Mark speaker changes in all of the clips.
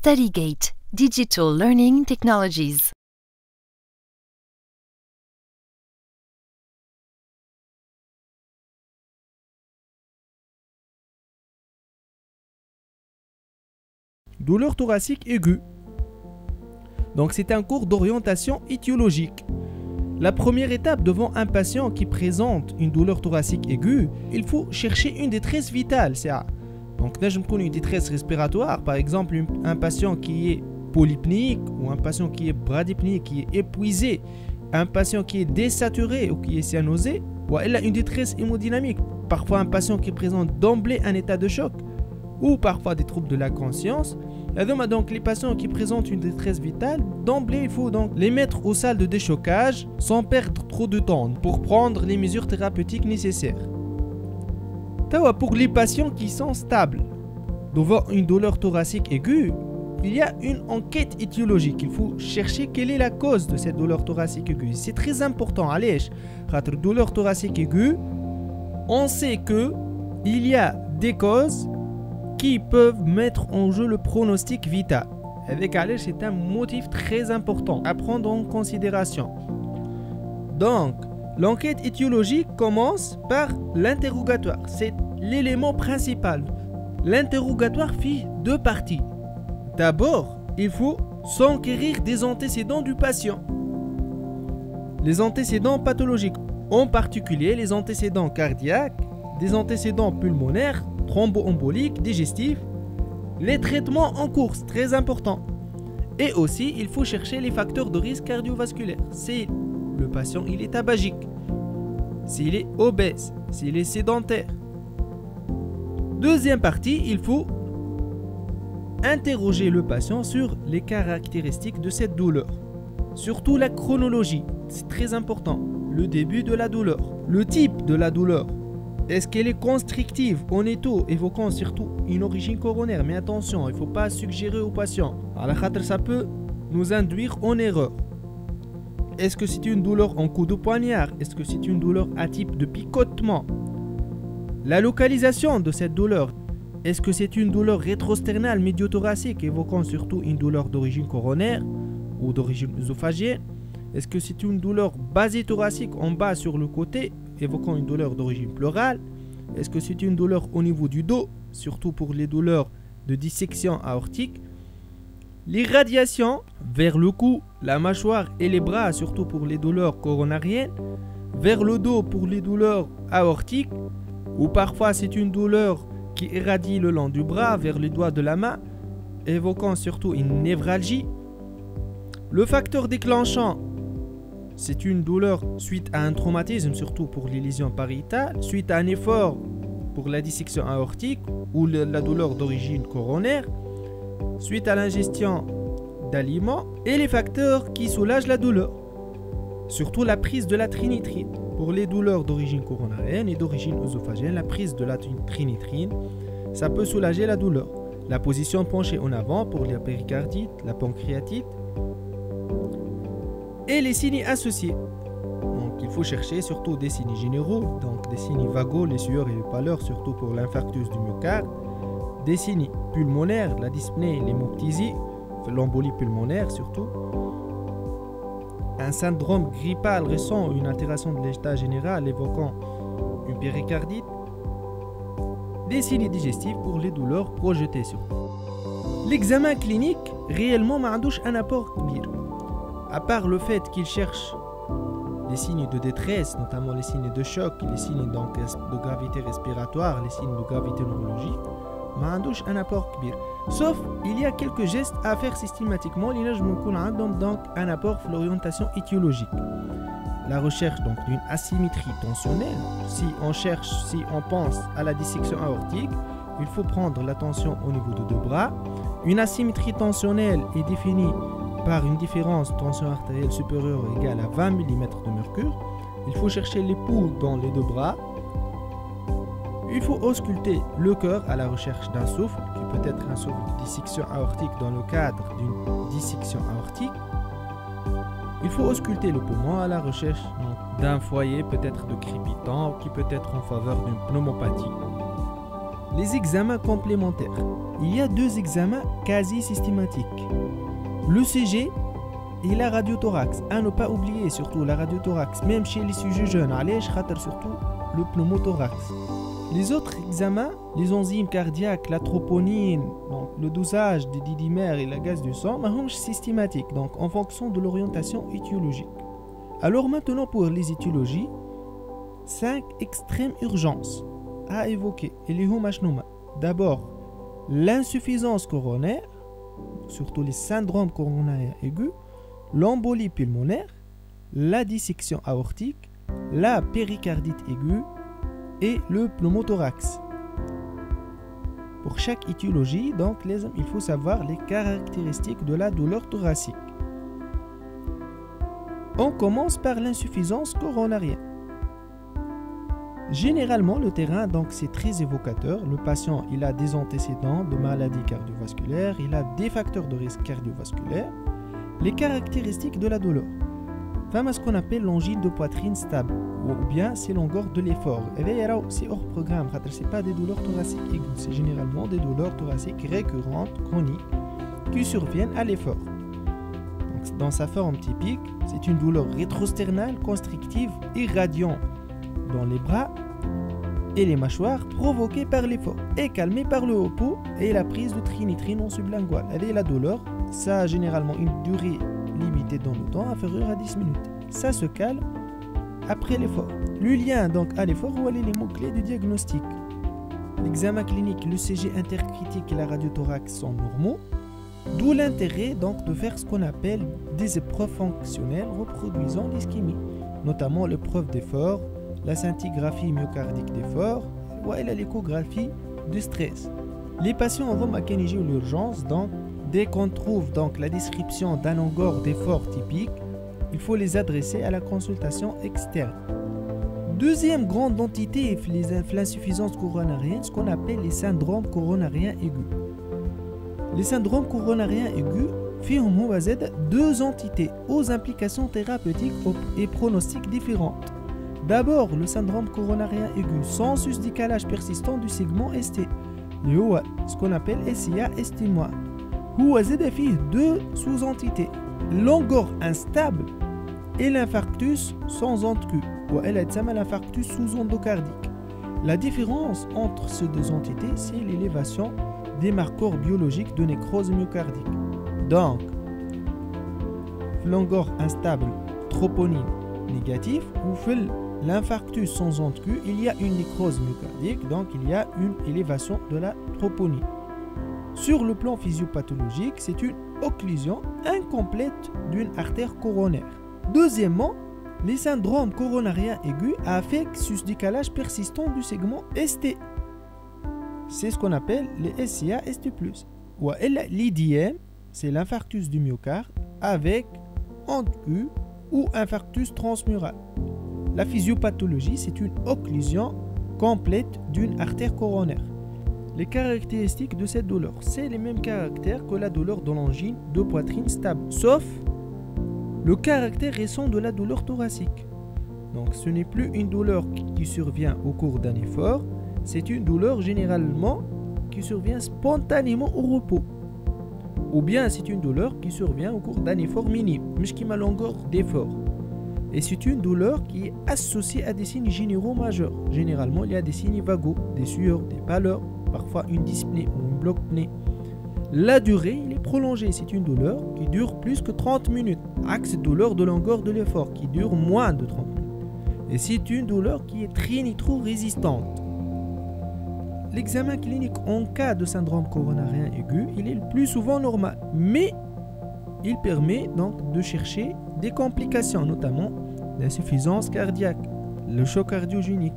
Speaker 1: StudyGate Digital Learning Technologies.
Speaker 2: Douleur thoracique aiguë. Donc c'est un cours d'orientation étiologique. La première étape devant un patient qui présente une douleur thoracique aiguë, il faut chercher une détresse vitale. Donc là je me connais une détresse respiratoire, par exemple un patient qui est polypnique ou un patient qui est bradypnique, qui est épuisé, un patient qui est désaturé ou qui est cyanosé, ou elle a une détresse hémodynamique. Parfois un patient qui présente d'emblée un état de choc, ou parfois des troubles de la conscience. Donc les patients qui présentent une détresse vitale, d'emblée il faut donc les mettre aux salles de déchocage sans perdre trop de temps pour prendre les mesures thérapeutiques nécessaires. Pour les patients qui sont stables devant une douleur thoracique aiguë, il y a une enquête étiologique. Il faut chercher quelle est la cause de cette douleur thoracique aiguë. C'est très important. Allez, douleur thoracique aiguë, on sait que il y a des causes qui peuvent mettre en jeu le pronostic vital. Avec Alej, c'est un motif très important à prendre en considération. Donc, l'enquête étiologique commence par l'interrogatoire. C'est l'élément principal. L'interrogatoire fait deux parties. D'abord, il faut s'enquérir des antécédents du patient. Les antécédents pathologiques, en particulier les antécédents cardiaques, des antécédents pulmonaires, thromboemboliques, digestifs, les traitements en cours, très important. Et aussi, il faut chercher les facteurs de risque cardiovasculaire. Si le patient il est tabagique, s'il est obèse, s'il est sédentaire. Deuxième partie, il faut interroger le patient sur les caractéristiques de cette douleur. Surtout la chronologie, c'est très important. Le début de la douleur, le type de la douleur. Est-ce qu'elle est constrictive en étau, évoquant surtout une origine coronaire? Mais attention, il ne faut pas suggérer au patient. Ça peut nous induire en erreur. Est-ce que c'est une douleur en coup de poignard? Est-ce que c'est une douleur à type de picotement? La localisation de cette douleur. Est-ce que c'est une douleur rétrosternale médiothoracique, évoquant surtout une douleur d'origine coronaire ou d'origine œsophagienne? Est-ce que c'est une douleur basithoracique en bas sur le côté, évoquant une douleur d'origine pleurale? Est-ce que c'est une douleur au niveau du dos, surtout pour les douleurs de dissection aortique? L'irradiation vers le cou, la mâchoire et les bras, surtout pour les douleurs coronariennes, vers le dos pour les douleurs aortiques, ou parfois c'est une douleur qui irradie le long du bras vers les doigts de la main, évoquant surtout une névralgie. Le facteur déclenchant, c'est une douleur suite à un traumatisme, surtout pour les lésions pariétales, suite à un effort pour la dissection aortique ou la douleur d'origine coronaire, suite à l'ingestion d'aliments, et les facteurs qui soulagent la douleur, surtout la prise de la trinitrine. Pour les douleurs d'origine coronarienne et d'origine œsophagienne, la prise de la trinitrine, ça peut soulager la douleur. La position penchée en avant pour la péricardite, la pancréatite, et les signes associés. Donc il faut chercher surtout des signes généraux, donc des signes vagaux, les sueurs et les pâleurs, surtout pour l'infarctus du myocarde, des signes pulmonaires, la dyspnée, l'hémoptysie, l'embolie pulmonaire surtout, un syndrome grippal récent, une altération de l'état général évoquant une péricardite, des signes digestifs pour les douleurs projetées surtout. L'examen clinique réellement n'a pas un apport kbir. À part le fait qu'il cherche les signes de détresse, notamment les signes de choc, les signes de gravité respiratoire, les signes de gravité neurologique, معندوش un apport kbir. Sauf, il y a quelques gestes à faire systématiquement, donc un apport pour l'orientation étiologique. La recherche donc d'une asymétrie tensionnelle. Si on pense à la dissection aortique, il faut prendre la tension au niveau de deux bras. Une asymétrie tensionnelle est définie par une différence de tension artérielle supérieure ou égale à 20 mm de mercure. Il faut chercher les pouls dans les deux bras. Il faut ausculter le cœur à la recherche d'un souffle, qui peut être un souffle de dissection aortique dans le cadre d'une dissection aortique. Il faut ausculter le poumon à la recherche d'un foyer peut-être de crépitant qui peut être en faveur d'une pneumopathie. Les examens complémentaires. il y a deux examens quasi systématiques. Le CG et la radiothorax. À ne pas oublier, surtout la radiothorax, même chez les sujets jeunes. Allez, je rate surtout le pneumothorax. Les autres examens, les enzymes cardiaques, la troponine, donc le dosage des didymères et la gaz du sang, sont systématiques, donc en fonction de l'orientation étiologique. Alors maintenant pour les étiologies, 5 extrêmes urgences à évoquer. D'abord, l'insuffisance coronaire, surtout les syndromes coronariens aigus, l'embolie pulmonaire, la dissection aortique, la péricardite aiguë et le pneumothorax. Pour chaque étiologie, donc, il faut savoir les caractéristiques de la douleur thoracique. On commence par l'insuffisance coronarienne. Généralement, le terrain, donc, c'est très évocateur. Le patient, il a des antécédents de maladies cardiovasculaires, il a des facteurs de risque cardiovasculaires. Les caractéristiques de la douleur. Femme à ce qu'on appelle l'angine de poitrine stable, ou bien c'est l'angor de l'effort. C'est hors programme, ce n'est pas des douleurs thoraciques aiguës, c'est généralement des douleurs thoraciques récurrentes, chroniques, qui surviennent à l'effort. Dans sa forme typique, c'est une douleur rétrosternale, constrictive, irradiant dans les bras et les mâchoires provoquée par l'effort et calmée par le repos et la prise de trinitrine en sublingual. Et la douleur, ça a généralement une durée limitée dans le temps, inférieure à 10 minutes. Ça se calme après l'effort. Le lien donc à l'effort, où les mots-clés du diagnostic. L'examen clinique, le CG intercritique et la radiothorax sont normaux. D'où l'intérêt donc de faire ce qu'on appelle des épreuves fonctionnelles reproduisant l'ischémie, notamment l'épreuve d'effort, la scintigraphie myocardique d'effort ou l'échographie de stress. Les patients vont à l'urgence, donc dès qu'on trouve donc la description d'un angor d'effort typique, il faut les adresser à la consultation externe. Deuxième grande entité, l'insuffisance coronarienne, ce qu'on appelle les syndromes coronariens aigus. Les syndromes coronariens aigus font deux entités aux implications thérapeutiques et pronostiques différentes. D'abord, le syndrome coronarien aigu sans susdécalage persistant du segment ST, ce qu'on appelle SIA-ST-. Où il deux sous-entités, l'angor instable et l'infarctus sans onde Q, ou l'infarctus sous-endocardique. La différence entre ces deux entités, c'est l'élévation des marqueurs biologiques de nécrose myocardique. Donc, l'angor instable, troponine négatif, ou l'infarctus sans onde Q, il y a une nécrose myocardique, donc il y a une élévation de la troponine. Sur le plan physiopathologique, c'est une occlusion incomplète d'une artère coronaire. Deuxièmement, les syndromes coronariens aigus affectent susdécalage persistant du segment ST. C'est ce qu'on appelle les SIA-ST+. Ou l'IDM, c'est l'infarctus du myocarde avec onde Q ou infarctus transmural. La physiopathologie, c'est une occlusion complète d'une artère coronaire. Les caractéristiques de cette douleur, c'est les mêmes caractères que la douleur de l'angine de poitrine stable, sauf le caractère récent de la douleur thoracique. Donc ce n'est plus une douleur qui survient au cours d'un effort, c'est une douleur généralement qui survient spontanément au repos. Ou bien c'est une douleur qui survient au cours d'un effort minime, mais qui m'a longueur d'effort. Et c'est une douleur qui est associée à des signes généraux majeurs. Généralement, il y a des signes vagaux, des sueurs, des pâleurs, parfois une dyspnée ou une bloc-pnée. La durée, il est prolongée. C'est une douleur qui dure plus que 30 minutes. Axe douleur de longueur de l'effort qui dure moins de 30 minutes. Et c'est une douleur qui est trinitro-résistante. L'examen clinique en cas de syndrome coronarien aigu, il est le plus souvent normal. Mais il permet donc de chercher des complications, notamment l'insuffisance cardiaque, le choc cardiogénique.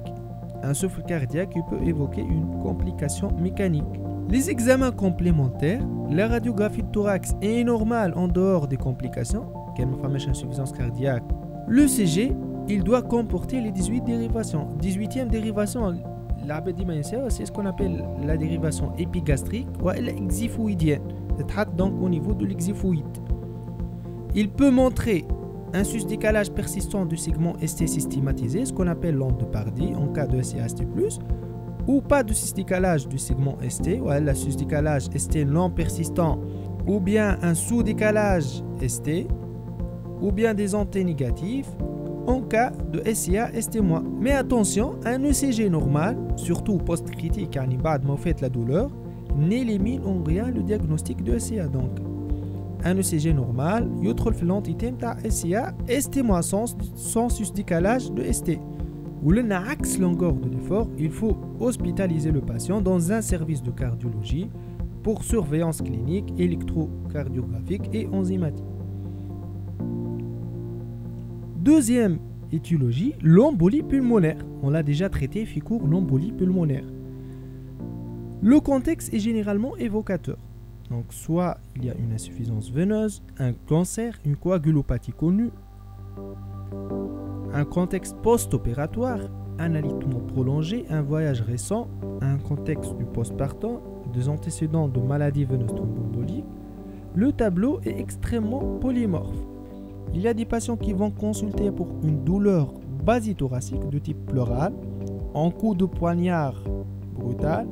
Speaker 2: Un souffle cardiaque peut évoquer une complication mécanique. Les examens complémentaires, la radiographie de thorax est normale en dehors des complications, quelle fameuse insuffisance cardiaque. Le CG, il doit comporter les 18 dérivations. 18e dérivation, c'est ce qu'on appelle la dérivation épigastrique ou l'exiphoïdienne. C'est donc au niveau de l'exiphoïde. Il peut montrer un susdécalage persistant du segment ST systématisé, ce qu'on appelle l'onde de Pardy en cas de SIA-ST+, ou pas de sous-décalage du segment ST, ou le sous-décalage ST non persistant, ou bien un sous-décalage ST, ou bien des ondes négatives, en cas de SIA ST-. Mais attention, un ECG normal, surtout post-critique, بعد ما fait la douleur, n'élimine en rien le diagnostic de SIA. Donc, un ECG normal, يدخل في l'entité de SIA ST- sans sous-décalage de ST. Ou le axe longueur de l'effort, il faut hospitaliser le patient dans un service de cardiologie pour surveillance clinique, électrocardiographique et enzymatique. Deuxième étiologie, l'embolie pulmonaire. On l'a déjà traité, FICOUR, l'embolie pulmonaire. Le contexte est généralement évocateur. Donc, soit il y a une insuffisance veineuse, un cancer, une coagulopathie connue, un contexte post-opératoire, un allaitement prolongé, un voyage récent, un contexte du postpartum, des antécédents de maladies veineuses thromboemboliques. Le tableau est extrêmement polymorphe. Il y a des patients qui vont consulter pour une douleur basithoracique de type pleural, en coup de poignard brutal,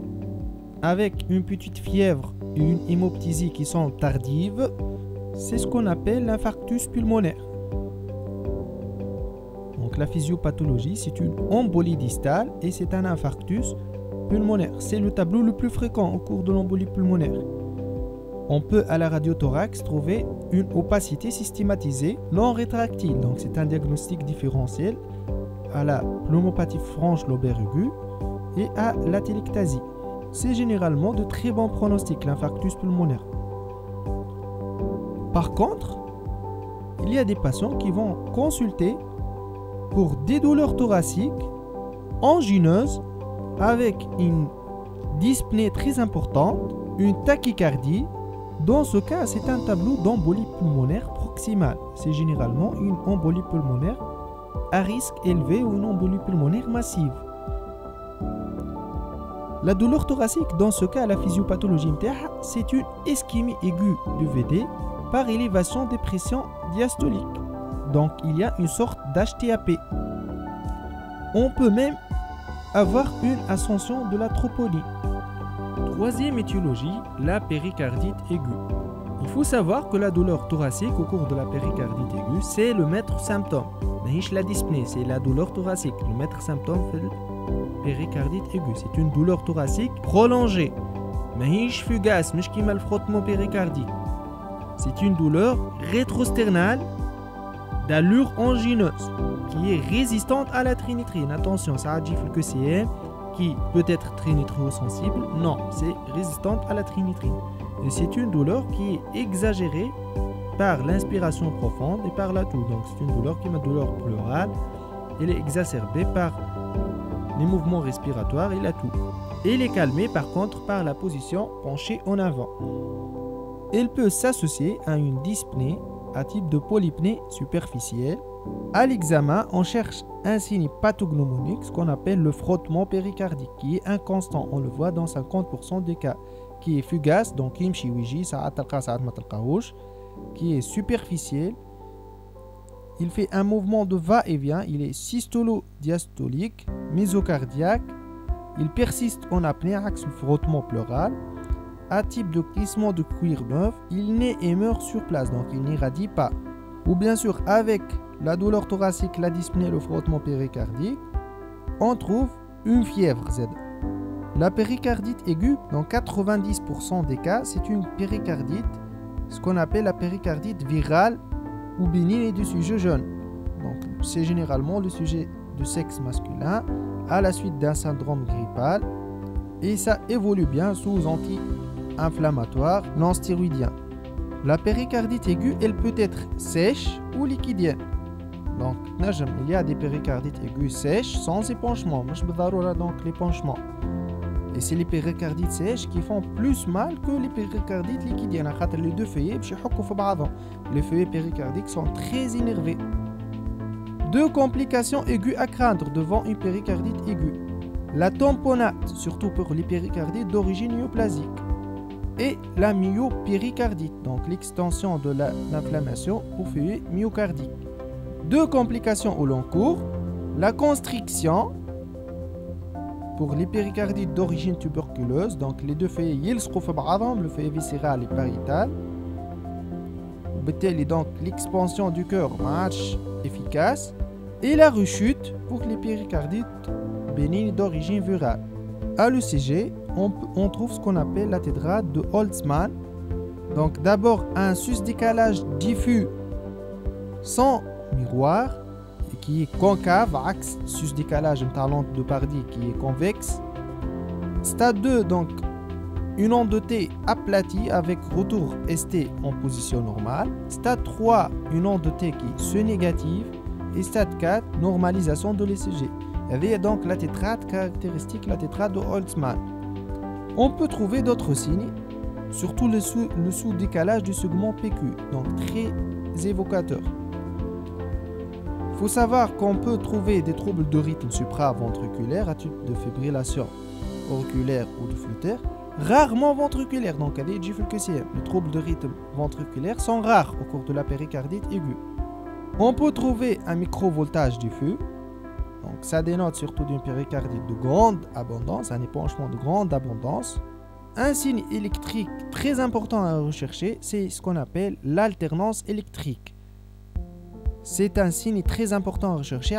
Speaker 2: avec une petite fièvre et une hémoptysie qui sont tardives. C'est ce qu'on appelle l'infarctus pulmonaire. Donc la physiopathologie, c'est une embolie distale et c'est un infarctus pulmonaire. C'est le tableau le plus fréquent au cours de l'embolie pulmonaire. On peut à la radiothorax trouver une opacité systématisée non rétractile. Donc c'est un diagnostic différentiel à la pneumopathie franche lobaire aiguë et à la téléctasie. C'est généralement de très bons pronostics, l'infarctus pulmonaire. Par contre, il y a des patients qui vont consulter pour des douleurs thoraciques angineuses avec une dyspnée très importante, une tachycardie. Dans ce cas, c'est un tableau d'embolie pulmonaire proximale. C'est généralement une embolie pulmonaire à risque élevé ou une embolie pulmonaire massive. La douleur thoracique, dans ce cas, la physiopathologie, c'est une ischémie aiguë du VD par élévation des pressions diastoliques. Donc, il y a une sorte d'HTAP. On peut même avoir une ascension de la troponie. Troisième étiologie, la péricardite aiguë. Il faut savoir que la douleur thoracique au cours de la péricardite aiguë, c'est le maître symptôme. Mais la dyspnée, c'est la douleur thoracique. Le maître symptôme, c'est la péricardite aiguë. C'est une douleur thoracique prolongée. Mais fugace, mais qui mal frottement péricardique. C'est une douleur rétrosternale d'allure angineuse qui est résistante à la trinitrine. Attention, ça a dit que c'est qui peut être trinitrio-sensible. Non, c'est résistante à la trinitrine. Et c'est une douleur qui est exagérée par l'inspiration profonde et par la toux. Donc c'est une douleur qui est une douleur pleurale. Elle est exacerbée par les mouvements respiratoires et la toux. Elle est calmée par contre par la position penchée en avant. Elle peut s'associer à une dyspnée à type de polypnée superficielle. À l'examen, on cherche un signe pathognomonique, ce qu'on appelle le frottement péricardique, qui est inconstant. On le voit dans 50% des cas. Qui est fugace, donc qui est superficiel. Il fait un mouvement de va-et-vient. Il est systolo-diastolique, mésocardiaque. Il persiste en apnée, axe le frottement pleural. À type de glissement de cuir neuf, il naît et meurt sur place, donc il n'irradie pas. Ou bien sûr, avec la douleur thoracique, la dyspnée, le frottement péricardique, on trouve une fièvre Z. La péricardite aiguë, dans 90% des cas, c'est une péricardite, ce qu'on appelle la péricardite virale ou bénigne et du sujet jeune. Donc, c'est généralement le sujet de sexe masculin à la suite d'un syndrome grippal et ça évolue bien sous anti-inflammatoires non stéroïdiens. La péricardite aiguë, elle peut être sèche ou liquidienne. Donc, il y a des péricardites aiguës sèches sans épanchement. Donc, l'épanchement. Et c'est les péricardites sèches qui font plus mal que les péricardites liquidiennes. Les deux feuillets, les feuillets péricardiques sont très énervés. Deux complications aiguës à craindre devant une péricardite aiguë. La tamponnate, surtout pour les péricardites d'origine myoplasique. Et la myopéricardite, donc l'extension de l'inflammation au feuillet myocardique. Deux complications au long cours, la constriction pour les péricardites d'origine tuberculeuse. Donc les deux faits يلصقوا في بعضهم, le fait viscéral et pariétal. وبالتالي donc l'expansion du cœur ما عادش efficace. Et la rechute pour les péricardites bénignes d'origine virale. À l'ECG, on trouve ce qu'on appelle la tétrade de Holtzmann. Donc d'abord un sus-décalage diffus sans miroir et qui est concave, axe sus-décalage de Pardy qui est convexe. Stade 2, donc une onde de T aplatie avec retour ST en position normale. Stade 3, une onde de T qui est se-négative. Et stade 4, normalisation de l'ECG. Il y a donc la tétrade caractéristique, la tétrade de Holtzmann. On peut trouver d'autres signes, surtout le sous-décalage du segment PQ, donc très évocateur. Il faut savoir qu'on peut trouver des troubles de rythme supraventriculaire à titre de fibrillation auriculaire ou de flûtaire, rarement ventriculaire. Donc, les troubles de rythme ventriculaire sont rares au cours de la péricardite aiguë. On peut trouver un microvoltage diffus, donc ça dénote surtout d'une péricardite de grande abondance, un épanchement de grande abondance. Un signe électrique très important à rechercher, c'est ce qu'on appelle l'alternance électrique. C'est un signe très important à rechercher,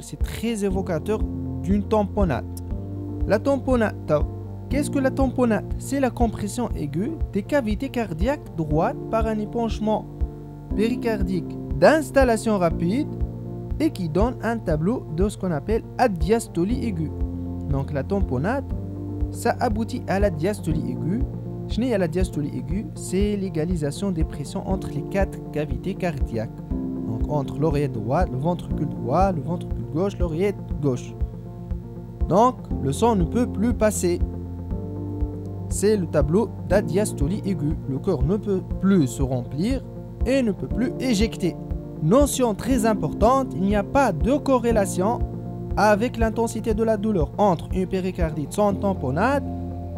Speaker 2: c'est très évocateur d'une tamponnade. La tamponnade, qu'est-ce que la tamponnade? C'est la compression aiguë des cavités cardiaques droites par un épanchement péricardique d'installation rapide et qui donne un tableau de ce qu'on appelle adiastolie aiguë. Donc la tamponnade, ça aboutit à la diastolie aiguë. La diastolie aiguë, c'est l'égalisation des pressions entre les quatre cavités cardiaques. Donc entre l'oreillette droite, le ventricule droit, le ventricule gauche, l'oreillette gauche. Donc le sang ne peut plus passer. C'est le tableau d'adiastolie aiguë. Le cœur ne peut plus se remplir et ne peut plus éjecter. Notion très importante, il n'y a pas de corrélation avec l'intensité de la douleur entre une péricardite sans tamponnade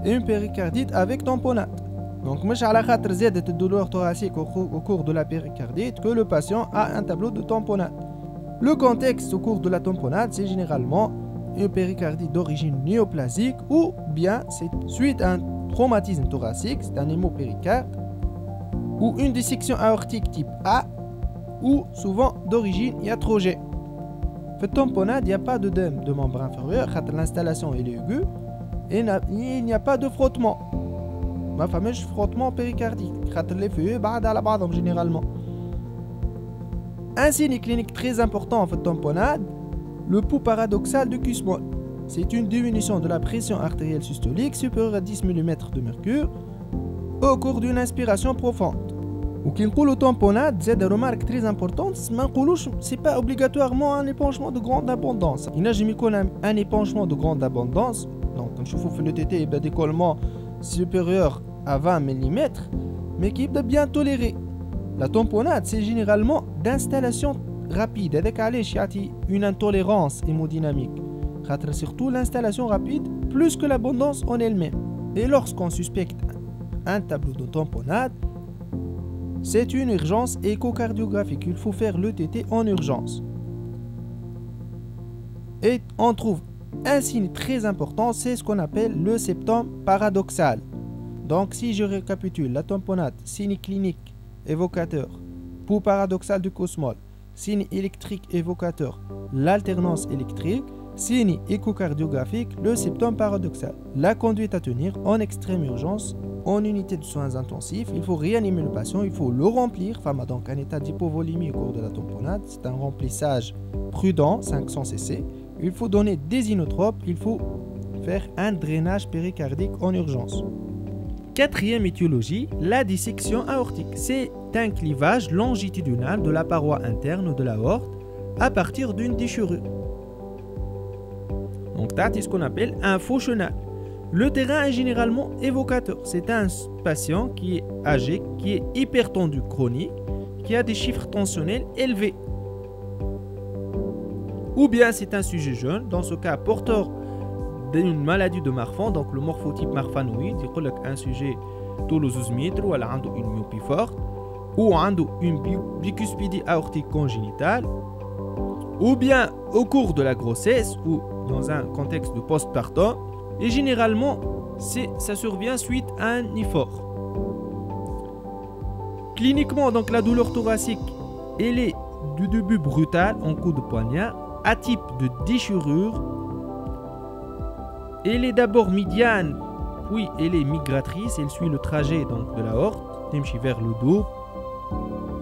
Speaker 2: et une péricardite avec tamponnade. Donc, مش على خاطر زادت الدولور thoracique au cours de la péricardite que le patient a un tableau de tamponnade. Le contexte au cours de la tamponnade, c'est généralement une péricardite d'origine néoplasique ou bien c'est suite à un traumatisme thoracique, c'est un hémopéricarde, ou une dissection aortique type A, ou souvent d'origine iatrogène. Fait tamponnade, il n'y a pas d'œdème de membre inférieur, l'installation est aiguë, et il n'y a pas de frottement. Ma fameuse frottement péricardique, les feuilles généralement. Un signe clinique très important en fait tamponnade, le pouls paradoxal de Kussmaul. C'est une diminution de la pression artérielle systolique supérieure à 10 mm de mercure au cours d'une inspiration profonde. Ou qui nous le tamponnade, c'est une remarque très importante, c'est pas obligatoirement un épanchement de grande abondance. Il n'a jamais connu un épanchement de grande abondance, donc je vous fais le TT et décollement supérieur à 20 mm, mais qui est bien toléré. La tamponnade, c'est généralement d'installation rapide, avec une intolérance hémodynamique. Surtout l'installation rapide, plus que l'abondance en elle-même. Et lorsqu'on suspecte un tableau de tamponnade, c'est une urgence échocardiographique. Il faut faire le TT en urgence. Et on trouve un signe très important, c'est ce qu'on appelle le septum paradoxal. Donc si je récapitule, la tamponnade, signe clinique évocateur, pouls paradoxal du Kussmaul, signe électrique évocateur, l'alternance électrique, signe échocardiographique, le septum paradoxal. La conduite à tenir en extrême urgence, en unité de soins intensifs, il faut réanimer le patient, il faut le remplir, donc un état d'hypovolémie au cours de la tamponnade, c'est un remplissage prudent, 500 cc. Il faut donner des inotropes, il faut faire un drainage péricardique en urgence. Quatrième étiologie, la dissection aortique. C'est un clivage longitudinal de la paroi interne de l'aorte à partir d'une déchirure. Donc, c'est ce qu'on appelle un faux chenal. Le terrain est généralement évocateur. C'est un patient qui est âgé, qui est hypertendu chronique, qui a des chiffres tensionnels élevés. Ou bien c'est un sujet jeune, dans ce cas porteur d'une maladie de Marfan, donc le morphotype marfanoïde, il y a un sujet tolososmitre ou a une myopie forte, ou une bicuspidie aortique congénitale, ou bien au cours de la grossesse ou dans un contexte de postpartum. Et généralement, ça survient suite à un effort. Cliniquement, donc la douleur thoracique, elle est du début brutale en coup de poignard, à type de déchirure. Elle est d'abord médiane, puis elle est migratrice. Elle suit le trajet donc de l'aorte, timchi vers le dos,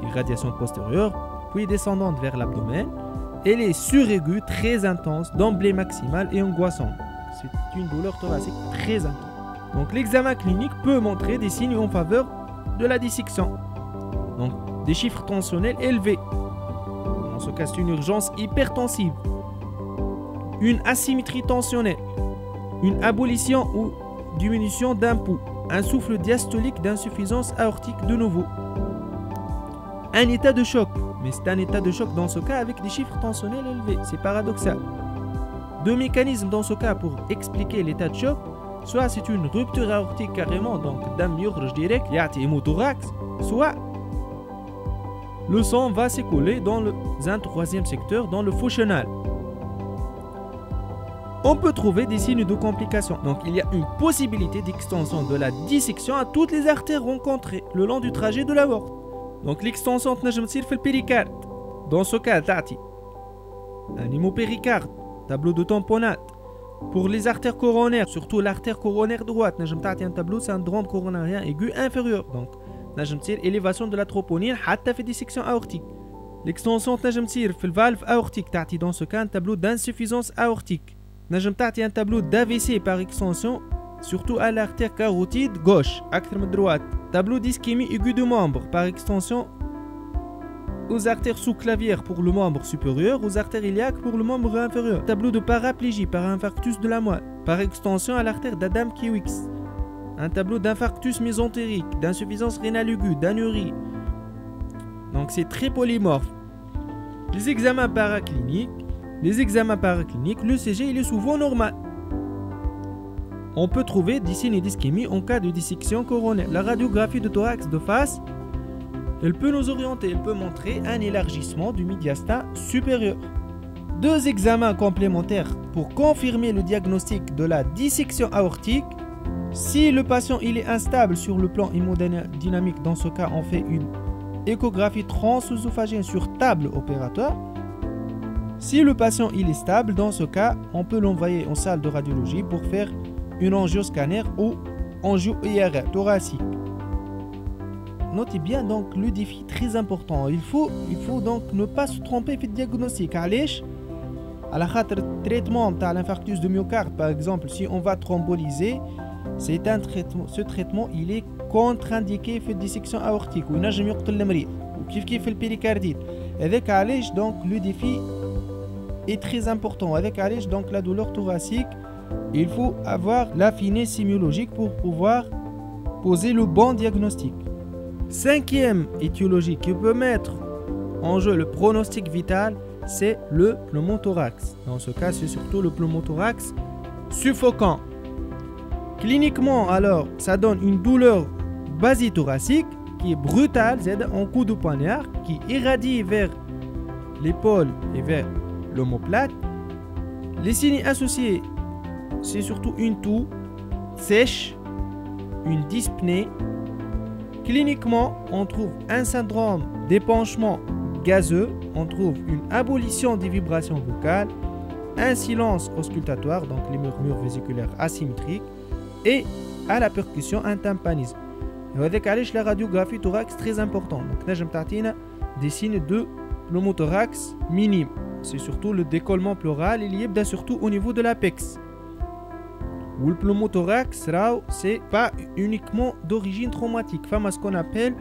Speaker 2: irradiation postérieure, puis descendante vers l'abdomen. Elle est suraiguë, très intense, d'emblée maximale et angoissante. C'est une douleur thoracique très intense. Donc l'examen clinique peut montrer des signes en faveur de la dissection. Donc des chiffres tensionnels élevés. Dans ce cas, c'est une urgence hypertensive. Une asymétrie tensionnelle. Une abolition ou diminution d'un pouls. Un souffle diastolique d'insuffisance aortique de nouveau. Un état de choc. Mais c'est un état de choc dans ce cas avec des chiffres tensionnels élevés. C'est paradoxal. Deux mécanismes dans ce cas pour expliquer l'état de choc. Soit c'est une rupture aortique carrément, donc dam yukhraj direct, ya'ti hémothorax, soit le sang va s'écouler dans un troisième secteur, dans le faux chenal. On peut trouver des signes de complications. Donc il y a une possibilité d'extension de la dissection à toutes les artères rencontrées le long du trajet de l'aorte. Donc l'extension تنجم تصير في البéricarde. Dans ce cas, تأتي un hémopéricarde, tableau de tamponnade. Pour les artères coronaires, surtout l'artère coronaire droite, نجم تعطي un tableau syndrome coronarien aigu inférieur. Donc نجم تصير élévation de la troponine حتى في dissection aortique. L'extension تنجم تصير في الvalve aortique, تعطي dans ce cas un tableau d'insuffisance aortique. نجم تعطي un tableau d'AVC par extension, surtout à l'artère carotide gauche, أكثر من droite. Tableau d'ischémie aiguë du membre, par extension aux artères sous-clavières pour le membre supérieur, aux artères iliaques pour le membre inférieur. Tableau de paraplégie par infarctus de la moelle, par extension à l'artère d'Adam-Kiewicz. Un tableau d'infarctus mésentérique, d'insuffisance rénale aiguë, d'anurie. Donc c'est très polymorphe. Les examens paracliniques, le CG il est souvent normal. On peut trouver des signes d'ischémie en cas de dissection coronaire. La radiographie de thorax de face, elle peut nous orienter, elle peut montrer un élargissement du médiastin supérieur. Deux examens complémentaires pour confirmer le diagnostic de la dissection aortique. Si le patient il est instable sur le plan hémodynamique, dans ce cas on fait une échographie transœsophagienne sur table opératoire. Si le patient il est stable, dans ce cas on peut l'envoyer en salle de radiologie pour faire une angioscanner ou angio-IRR thoracique. Notez bien donc le défi très important. Il faut donc ne pas se tromper في الdiagnostic. علاش؟ على خاطر traitement de l'infarctus de myocarde par exemple, si on va thromboliser, c'est un traitement. Ce traitement il est contre-indiqué في dissection aortique وينجم يقتل المريض وكيف في البéricardite. Avec علاش donc le défi est très important. Avec علاش donc la douleur thoracique, il faut avoir la finesse sémiologique pour pouvoir poser le bon diagnostic. Cinquième étiologie qui peut mettre en jeu le pronostic vital, c'est le pneumothorax. Dans ce cas, c'est surtout le pneumothorax suffocant. Cliniquement, alors, ça donne une douleur basithoracique qui est brutale, c'est en coup de poignard, qui irradie vers l'épaule et vers l'omoplate. Les signes associés, c'est surtout une toux sèche, une dyspnée. Cliniquement, on trouve un syndrome d'épanchement gazeux, on trouve une abolition des vibrations vocales, un silence auscultatoire, donc les murmures vésiculaires asymétriques, et à la percussion un tympanisme. Et avec la radiographie thorax très importante. Donc, nous avons des signes de pneumothorax minime. C'est surtout le décollement pleural, il y a surtout au niveau de l'apex. Ou le pneumothorax, c'est pas uniquement d'origine traumatique. Enfin, ce qu'on appelle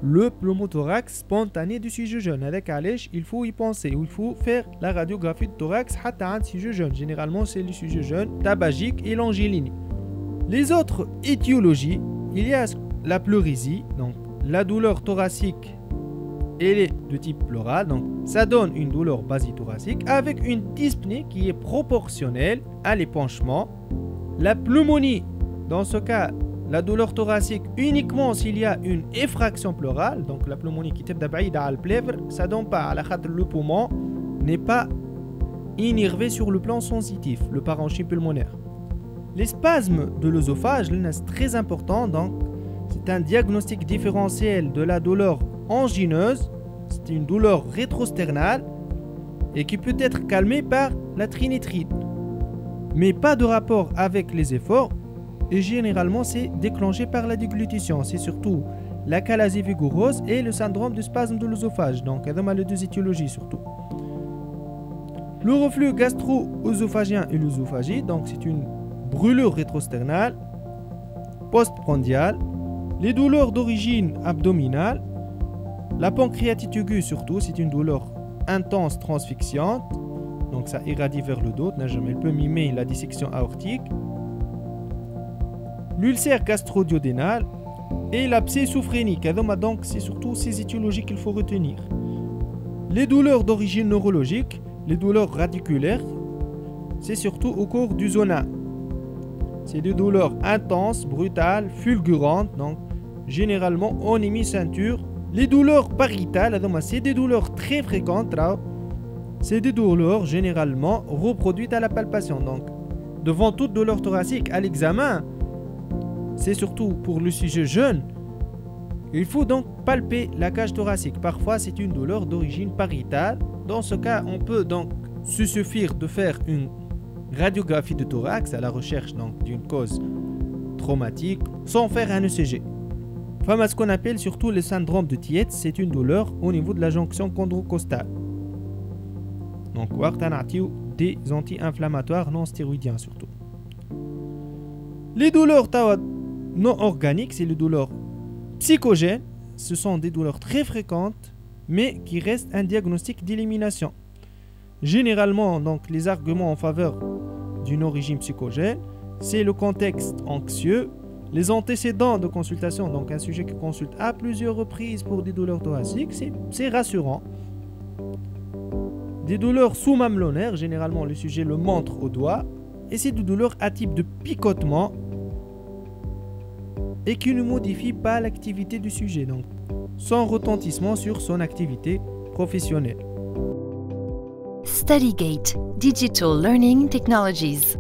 Speaker 2: le pneumothorax spontané du sujet jeune. Avec Alèche, il faut y penser. Il faut faire la radiographie de thorax à un sujet jeune. Généralement, c'est le sujet jeune, tabagique et l'angélinie. Les autres étiologies, il y a la pleurésie, donc la douleur thoracique, elle est de type pleural, donc ça donne une douleur basithoracique avec une dyspnée qui est proportionnelle à l'épanchement. La pneumonie, dans ce cas, la douleur thoracique uniquement s'il y a une effraction pleurale, donc la pneumonie qui est d'abord à la plèvre, ça donne pas à la khatre le poumon n'est pas innervé sur le plan sensitif, le parenchyme pulmonaire. Les spasmes de l'œsophage, c'est très important, donc c'est un diagnostic différentiel de la douleur angineuse, c'est une douleur rétrosternale et qui peut être calmée par la trinitrite, mais pas de rapport avec les efforts et généralement c'est déclenché par la déglutition, c'est surtout la chalasie vigoureuse et le syndrome du spasme de l'œsophage, donc il y a les deux étiologies surtout. Le reflux gastro-œsophagien et l'œsophagie, donc c'est une brûlure rétrosternale, postprandiale, les douleurs d'origine abdominale, la pancréatite aiguë surtout, c'est une douleur intense transfixiante, donc ça irradie vers le dos, elle peut mimer la dissection aortique, l'ulcère gastro-duodénal et l'abcès sophrénique. Donc c'est surtout ces étiologies qu'il faut retenir. Les douleurs d'origine neurologique, les douleurs radiculaires, c'est surtout au cours du zona. C'est des douleurs intenses, brutales, fulgurantes, donc généralement en hémi-ceinture. Les douleurs pariétales, c'est des douleurs très fréquentes. C'est des douleurs généralement reproduites à la palpation. Donc, devant toute douleur thoracique à l'examen, c'est surtout pour le sujet jeune, il faut donc palper la cage thoracique. Parfois, c'est une douleur d'origine pariétale. Dans ce cas, on peut donc se suffire de faire une radiographie de thorax à la recherche d'une cause traumatique sans faire un ECG. Enfin, ce qu'on appelle surtout le syndrome de Tietz, c'est une douleur au niveau de la jonction chondrocostale. Donc, des anti-inflammatoires non stéroïdiens surtout. Les douleurs non organiques, c'est les douleurs psychogènes. Ce sont des douleurs très fréquentes, mais qui restent un diagnostic d'élimination. Généralement, donc, les arguments en faveur d'une origine psychogène, c'est le contexte anxieux, les antécédents de consultation, donc un sujet qui consulte à plusieurs reprises pour des douleurs thoraciques, c'est rassurant. Des douleurs sous-mamelonnaires, généralement le sujet le montre au doigt, et c'est des douleurs à type de picotement et qui ne modifient pas l'activité du sujet, donc sans retentissement sur son activité professionnelle.
Speaker 1: StudyGate, Digital Learning Technologies.